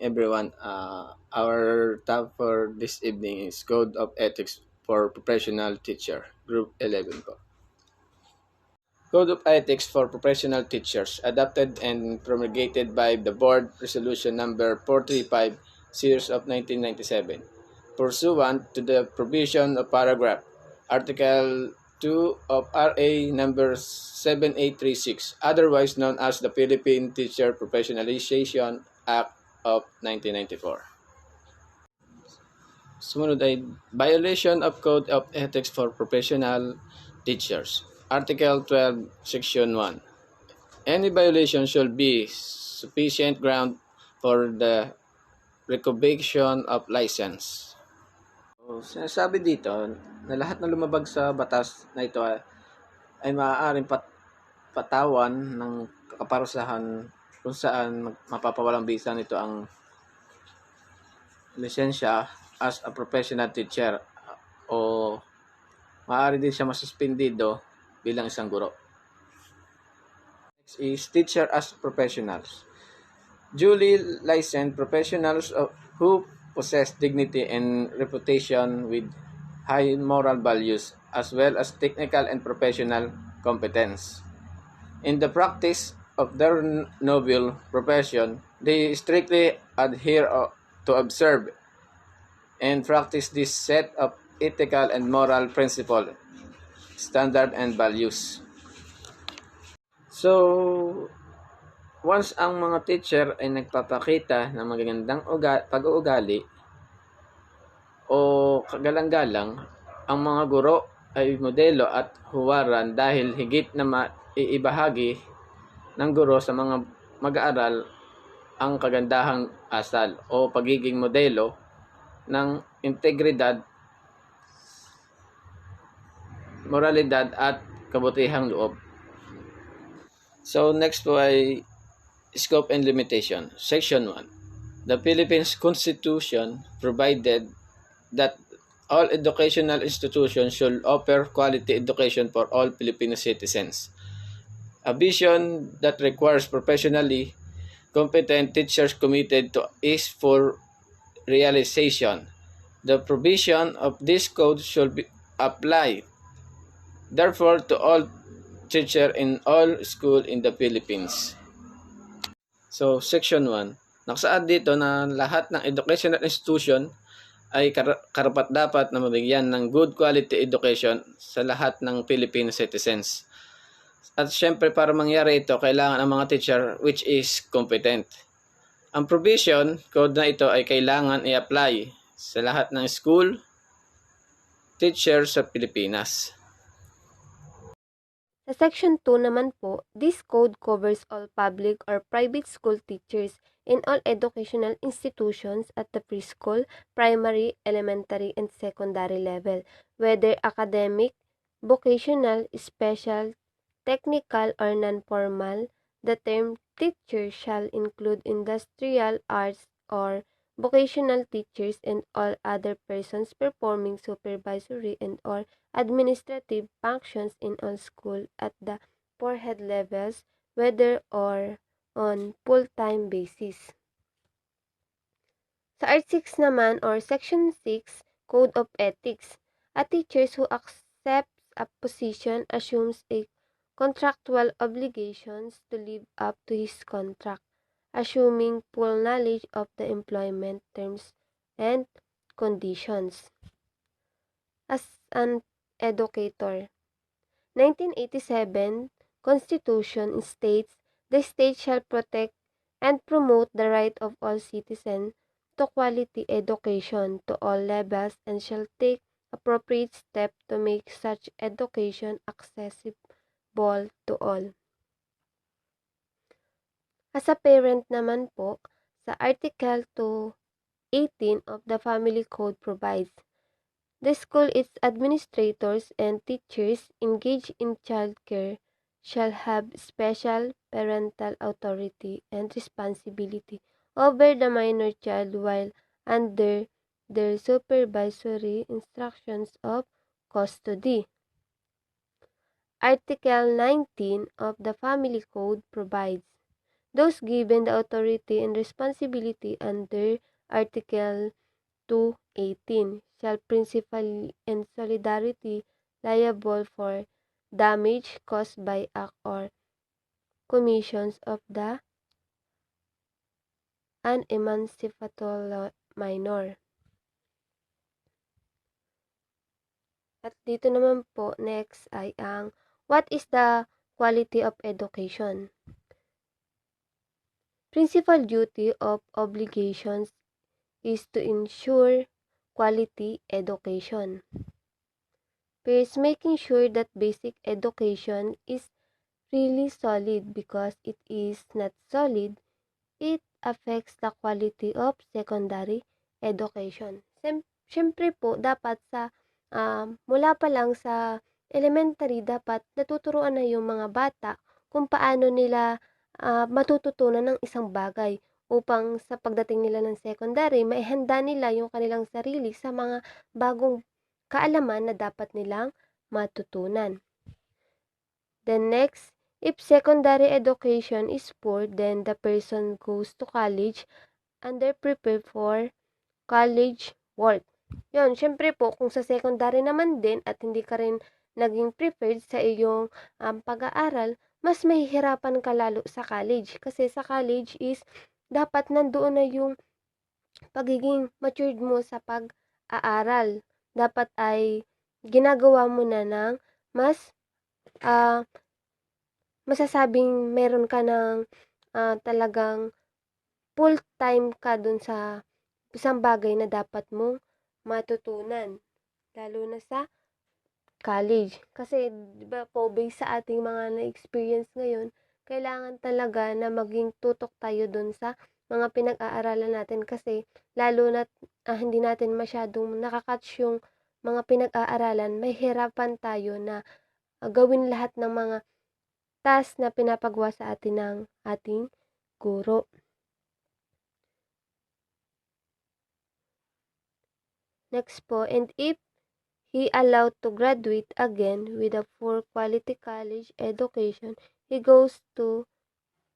everyone. Our topic for this evening is Code of Ethics for Professional Teacher, Group 11 po. Code of Ethics for Professional Teachers, adopted and promulgated by the Board Resolution Number 435, Series of 1997, pursuant to the provision of paragraph Article 2 of RA number 7836, otherwise known as the Philippine Teacher Professionalization Act of 1994. Sumunod ay Violation of Code of Ethics for Professional Teachers. Article 12, Section 1. Any violation should be sufficient ground for the revocation of license. So, sinasabi dito na lahat ng lumabag sa batas na ito ay maaaring patawan ng kaparusahan kung saan mapapawalang bisa nito ang lisensya as a professional teacher o maaari din siya masuspendido bilang isang guro. Next is teacher as professionals. Duly licensed professionals who possess dignity and reputation with high moral values as well as technical and professional competence. In the practice of their noble profession, they strictly adhere to observe and practice this set of ethical and moral principles, standard and values. So, once ang mga teacher ay nagpapakita ng magagandang pag-uugali o kagalang-galang, ang mga guro ay modelo at huwaran dahil higit na maiibahagi ng guro sa mga mag-aaral ang kagandahang asal o pagiging modelo ng integridad, moralidad at kabutihang loob. So next po ay Scope and Limitation. Section 1. The Philippines Constitution provided that all educational institutions should offer quality education for all Filipino citizens. A vision that requires professionally competent teachers committed to its full realization. The provision of this code should be applied, therefore, to all teachers in all schools in the Philippines. So, Section 1. Nakasaad dito na lahat ng educational institution ay karapat-dapat na mabigyan ng good quality education sa lahat ng Filipino citizens. At syempre, para mangyari ito, kailangan ang mga teacher which is competent. Ang provision code na ito ay kailangan i-apply sa lahat ng school teachers sa Pilipinas. Sa Section 2 naman po, this code covers all public or private school teachers in all educational institutions at the preschool, primary, elementary, and secondary level, whether academic, vocational, special, technical, or non-formal. The term teacher shall include industrial, arts, or vocational teachers and all other persons performing supervisory and or administrative functions in all school at the four head levels, whether or on full-time basis. Sa Art 6 naman or Section 6, Code of Ethics, a teacher who accepts a position assumes a contractual obligations to live up to his contract, assuming full knowledge of the employment terms and conditions. As an educator, 1987 Constitution states the state shall protect and promote the right of all citizens to quality education to all levels and shall take appropriate steps to make such education accessible to all. As a parent naman po, sa Article 218 of the Family Code provides, the school, its administrators, and teachers engaged in child care shall have special parental authority and responsibility over the minor child while under their supervisory instructions of custody. Article 19 of the Family Code provides, those given the authority and responsibility under Article 218 shall principally and solidarity liable for damage caused by act or commissions of the unemancipatable minor. At dito naman po, next ay ang what is the quality of education? Principal duty of obligations is to ensure quality education. First, making sure that basic education is really solid because it is not solid, it affects the quality of secondary education. Siyempre po, dapat sa mula pa lang sa elementary, dapat natuturuan na yung mga bata kung paano nila matututunan ng isang bagay upang sa pagdating nila ng secondary, maihanda nila yung kanilang sarili sa mga bagong kaalaman na dapat nilang matutunan. Then next, if secondary education is poor, then the person goes to college underprepared for college work. Yun, syempre po, kung sa secondary naman din at hindi ka rin naging prepared sa iyong pag-aaral, mas mahihirapan ka lalo sa college. Kasi sa college is, dapat nandoon na yung pagiging matured mo sa pag-aaral. Dapat ay ginagawa mo na ng mas masasabing meron ka ng talagang full time ka dun sa isang bagay na dapat mong matutunan, lalo na sa college. Kasi, di ba po, based sa ating mga na-experience ngayon, kailangan talaga na maging tutok tayo dun sa mga pinag-aaralan natin kasi lalo na hindi natin masyadong nakakatch yung mga pinag-aaralan, may hirapan tayo na gawin lahat ng mga task na pinapagawa sa atin ng ating guro. Next po, and if he allowed to graduate again with a poor quality college education, he goes to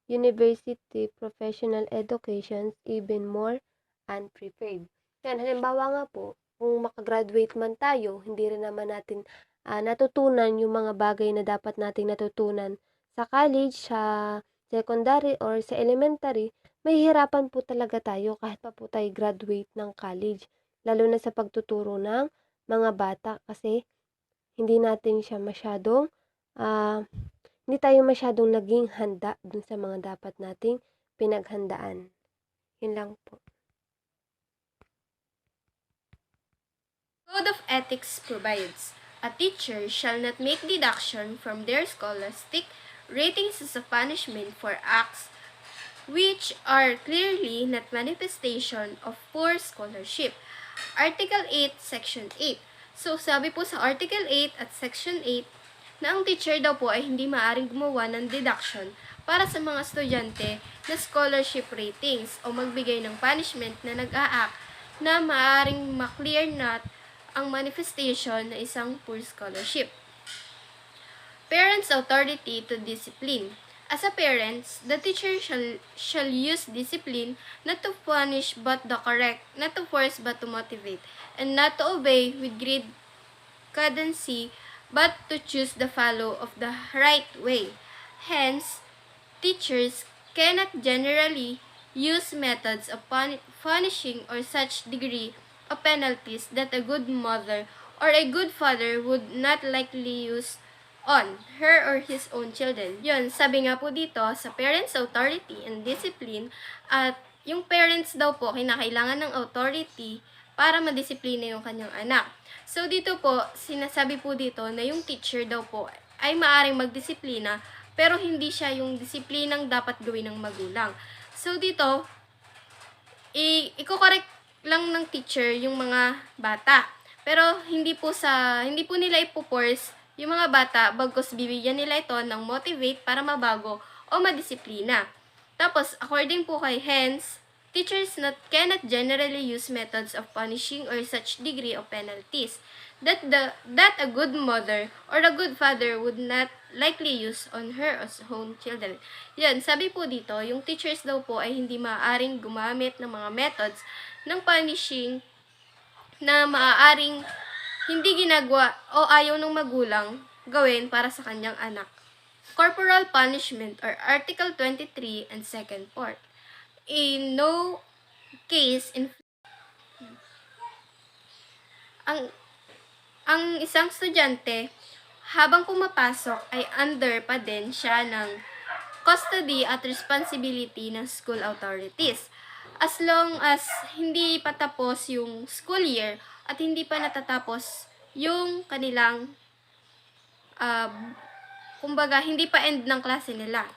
university professional education even more unprepared. Yan, halimbawa nga po, kung makagraduate man tayo, hindi rin naman natin natutunan yung mga bagay na dapat nating natutunan sa college, sa secondary, or sa elementary, mahihirapan po talaga tayo kahit pa po tayo graduate ng college. Lalo na sa pagtuturo ng mga bata kasi hindi natin siya masyadong hindi tayo masyadong naging handa dun sa mga dapat nating pinaghandaan. Yun lang po. Code of Ethics provides, a teacher shall not make deduction from their scholastic ratings as a punishment for acts which are clearly not manifestation of poor scholarship. Article 8, Section 8. So, sabi po sa Article 8 at Section 8 na ang teacher daw po ay hindi maaaring gumawa ng deduction para sa mga estudyante na scholarship ratings o magbigay ng punishment na nag-a-act na maaaring ma-clear not ang manifestation na isang poor scholarship. Parents' authority to discipline. As a parents, the teacher shall use discipline not to punish but to correct, not to force but to motivate, and not to obey with great cadency but to choose the follow of the right way. Hence, teachers cannot generally use methods of punishing or such degree of penalties that a good mother or a good father would not likely use on her or his own children. Yun, sabi nga po dito sa parents' authority and discipline, at yung parents daw po kinakailangan ng authority para madisiplina yung kanyang anak. So dito po, sinasabi po dito na yung teacher daw po ay maaring magdisiplina pero hindi siya yung disiplinang dapat gawin ng magulang. So dito, i-correct lang ng teacher yung mga bata. Pero hindi po nila ipo-force yung mga bata bagkus bibigyan nila ito ng motivate para mabago o madisiplina. Tapos, according po kay Hens, teachers cannot generally use methods of punishing or such degree of penalties that a good mother or a good father would not likely use on her own children. Yan, sabi po dito, yung teachers daw po ay hindi maaaring gumamit ng mga methods ng punishing na maaaring hindi ginagawa o ayaw ng magulang gawin para sa kanyang anak. Corporal punishment or Article 23 and second part. In no case ang isang estudyante habang pumapasok ay under pa din siya ng custody at responsibility ng school authorities. As long as hindi pa tapos yung school year at hindi pa natatapos yung kanilang kumbaga, hindi pa end ng klase nila.